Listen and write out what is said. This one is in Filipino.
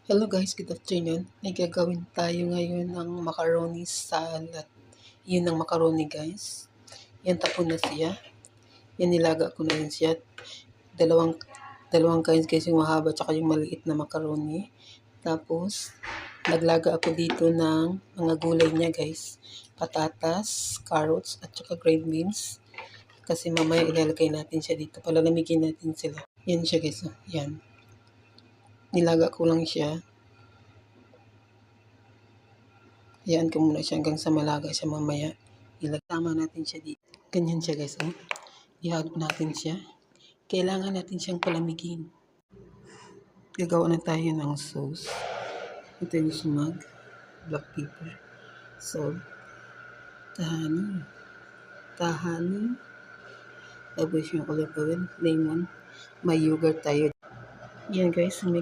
Hello guys, good afternoon. May gagawin tayo ngayon ng macaroni salad. Yun ang macaroni guys. Yan, tapon na siya. Yan, nilaga ko na rin siya. Dalawang, dalawang kinds guys, yung mahaba tsaka yung maliit na macaroni. Tapos, naglaga ako dito ng mga gulay niya guys. Patatas, carrots, at saka green beans. Kasi mamaya ilalagay natin siya dito. Palalamigin natin sila. Yan siya guys. Yan. Nilaga ko lang siya. Hayaan ko muna siya hanggang sa malaga siya mamaya. Ilagtama natin siya dito. Ganyan siya guys. Ihalo natin siya. Kailangan natin siyang palamigin. Gagawa na tayo ng sauce. Ito yung sumag, black pepper, salt, tahani, tapos yung olive oil, lemon, may yogurt tayo. Yan guys,